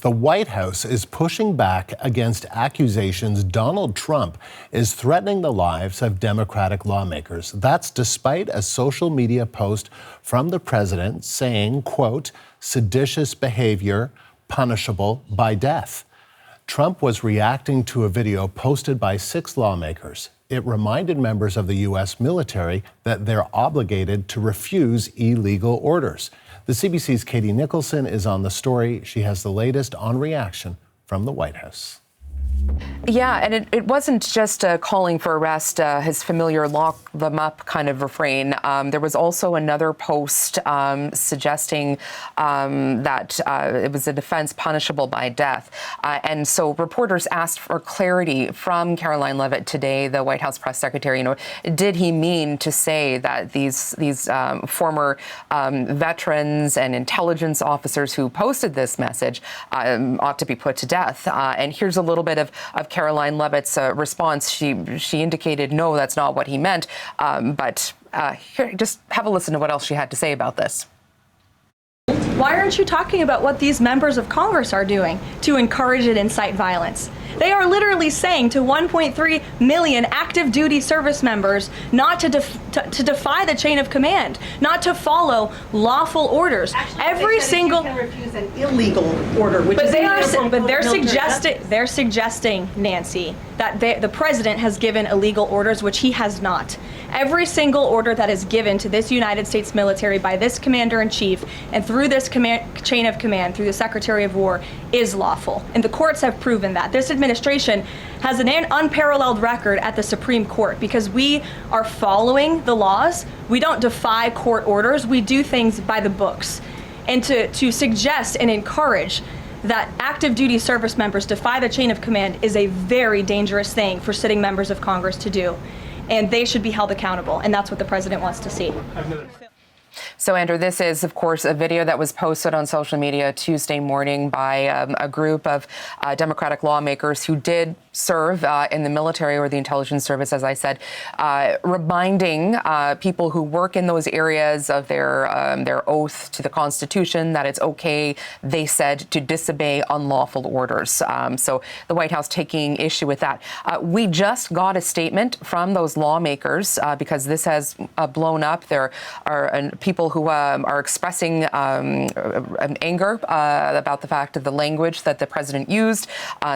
The White House is pushing back against accusations Donald Trump is threatening the lives of Democratic lawmakers. That's despite a social media post from the president saying, quote, seditious behavior punishable by death. Trump was reacting to a video posted by 6 lawmakers. It reminded members of the U.S. military that they're obligated to refuse illegal orders. The CBC's Katie Nicholson is on the story. She has the latest on reaction from the White House. Yeah, and it wasn't just calling for arrest, his familiar lock them up kind of refrain. There was also another post suggesting that it was a offense punishable by death. And so reporters asked for clarity from Caroline Leavitt today, the White House press secretary. Did he mean to say that these former veterans and intelligence officers who posted this message ought to be put to death? And here's a little bit of Caroline Leavitt's response. She indicated, no, that's not what he meant. But here, just have a listen to what else she had to say about this. Why aren't you talking about what these members of Congress are doing to encourage and incite violence? They are literally saying to 1.3 million active duty service members not to defy the chain of command, not to follow lawful orders. Actually, every single you can refuse an illegal order, which is they're suggesting, Nancy, that the president has given illegal orders, which he has not. Every single order that is given to this United States military by this commander-in-chief and through this chain of command, through the Secretary of War, is lawful. And the courts have proven that. This administration has an unparalleled record at the Supreme Court because we are following the laws. We don't defy court orders. We do things by the books. And to suggest and encourage that active duty service members defy the chain of command is a very dangerous thing for sitting members of Congress to do. And they should be held accountable, and that's what the president wants to see. So, Andrew, this is, of course, a video that was posted on social media Tuesday morning by a group of Democratic lawmakers who did serve in the military or the intelligence service, as I said, reminding people who work in those areas of their oath to the Constitution that it's okay, they said, to disobey unlawful orders. So the White House taking issue with that. We just got a statement from those lawmakers because this has blown up. There are people who are expressing anger about the fact of the language that the president used,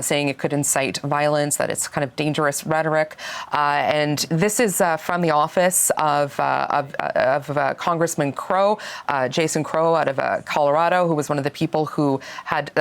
saying it could incite violence, that it's kind of dangerous rhetoric. And this is from the office of Congressman Crow, Jason Crow out of Colorado, who was one of the people who had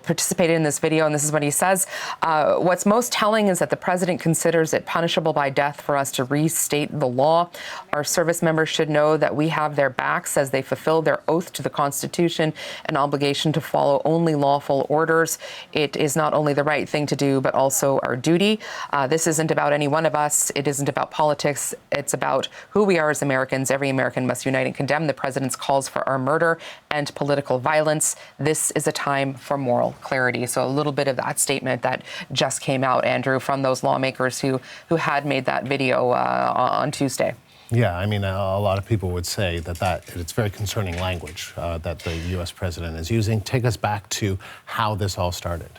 participated in this video. And this is what he says. What's most telling is that the president considers it punishable by death for us to restate the law. Our service members should know that we have their backs as they fulfill their oath to the Constitution, an obligation to follow only lawful orders. It is not only the right thing to do, but also our duty. This isn't about any one of us. It isn't about politics. It's about who we are as Americans. Every American must unite and condemn the president's calls for our murder and political violence. This is a time for moral clarity. So a little bit of that statement that just came out, Andrew, from those lawmakers who had made that video on Tuesday. Yeah, I mean, a lot of people would say that it's very concerning language that the U.S. president is using. Take us back to how this all started.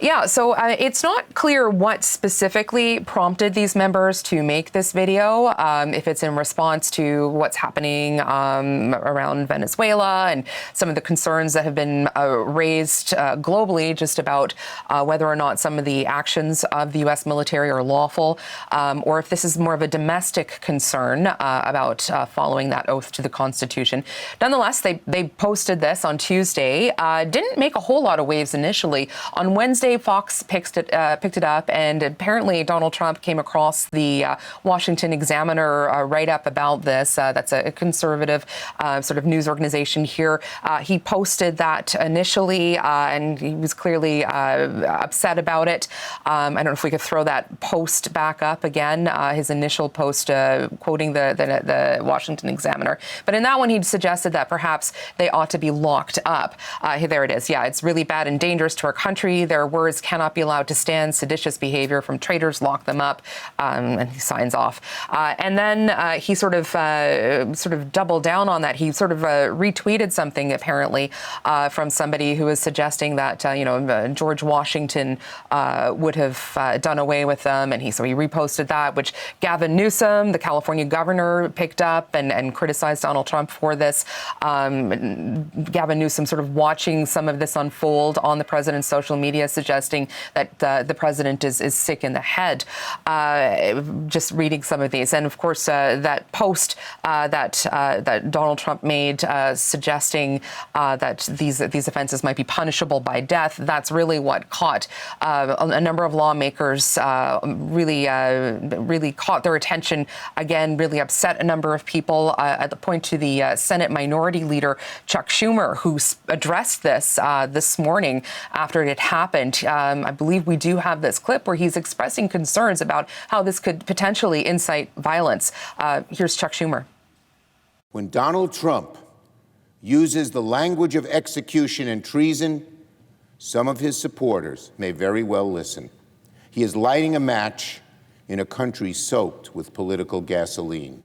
Yeah, so it's not clear what specifically prompted these members to make this video, if it's in response to what's happening around Venezuela and some of the concerns that have been raised globally just about whether or not some of the actions of the U.S. military are lawful, or if this is more of a domestic concern about following that oath to the Constitution. Nonetheless, they posted this on Tuesday. Didn't make a whole lot of waves initially. On Wednesday, Fox picked it up, and apparently Donald Trump came across the Washington Examiner write-up about this. That's a conservative sort of news organization here. He posted that initially, and he was clearly upset about it. I don't know if we could throw that post back up again, his initial post quoting the Washington Examiner. But in that one, he suggested that perhaps they ought to be locked up. There it is. Yeah, it's really bad and dangerous to our country their words cannot be allowed to stand. Seditious behaviour from traitors, lock them up, and he signs off. And then he sort of doubled down on that. He sort of retweeted something apparently from somebody who was suggesting that George Washington would have done away with them, and so he reposted that, which Gavin Newsom, the California governor, picked up and criticized Donald Trump for this. Gavin Newsom sort of watching some of this unfold on the president's social media, suggesting that the president is sick in the head. Just reading some of these, and of course that post that Donald Trump made suggesting that these offenses might be punishable by death. That's really what caught a number of lawmakers, really caught their attention. Again, really upset a number of people. At the point to the Senate Minority Leader Chuck Schumer, who addressed this morning after it had happened. I believe we do have this clip where he's expressing concerns about how this could potentially incite violence. Here's Chuck Schumer. When Donald Trump uses the language of execution and treason, some of his supporters may very well listen. He is lighting a match in a country soaked with political gasoline.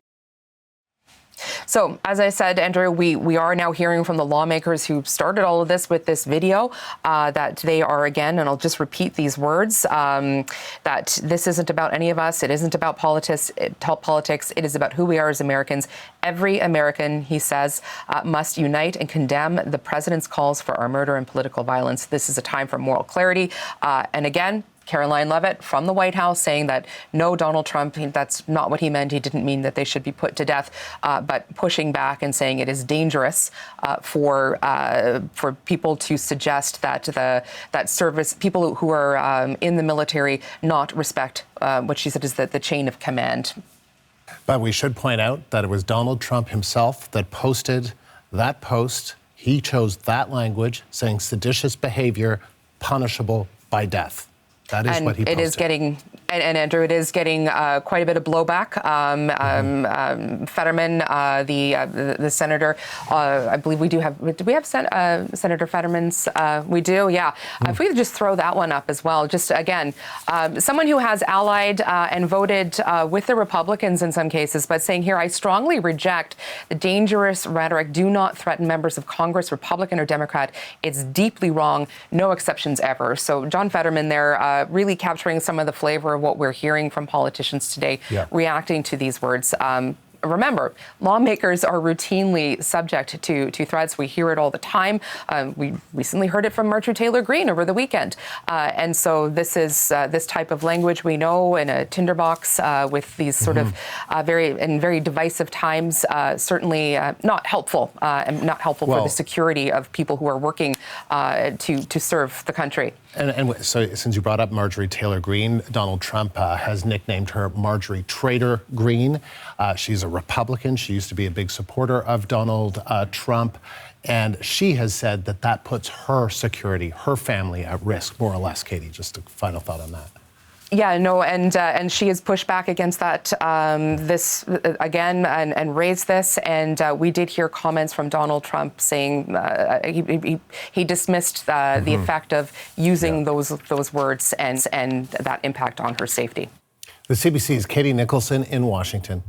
So, as I said, Andrew, we are now hearing from the lawmakers who started all of this with this video that they are, again, and I'll just repeat these words, that this isn't about any of us. It isn't about politics. It is about who we are as Americans. Every American, he says, must unite and condemn the president's calls for our murder and political violence. This is a time for moral clarity. And again, Caroline Leavitt from the White House saying that no, Donald Trump, that's not what he meant. He didn't mean that they should be put to death, but pushing back and saying it is dangerous for people to suggest that people who are in the military not respect what she said is the chain of command. But we should point out that it was Donald Trump himself that posted that post. He chose that language, saying seditious behavior punishable by death. That is what he posted. It is getting, and Andrew, it is getting quite a bit of blowback. Fetterman, the senator, I believe we do we have Senator Fetterman's? We do, yeah. If we could just throw that one up as well. Just again, someone who has allied and voted with the Republicans in some cases, but saying here, I strongly reject the dangerous rhetoric. Do not threaten members of Congress, Republican or Democrat. It's deeply wrong. No exceptions ever. So John Fetterman there, really capturing some of the flavor of what we're hearing from politicians today, reacting to these words. Remember, lawmakers are routinely subject to threats. We hear it all the time. We recently heard it from Marjorie Taylor Greene over the weekend. And so this is this type of language we know in a tinderbox with these sort of very divisive times, certainly not helpful and not helpful for the security of people who are working to serve the country. And so since you brought up Marjorie Taylor Greene, Donald Trump has nicknamed her Marjorie Traitor Greene. She's a Republican. She used to be a big supporter of Donald Trump. And she has said that puts her security, her family at risk, more or less. Katie, just a final thought on that. Yeah, no, and she has pushed back against that this again and raised this. And we did hear comments from Donald Trump saying he dismissed the effect of using those words and that impact on her safety. The CBC's Katie Nicholson in Washington.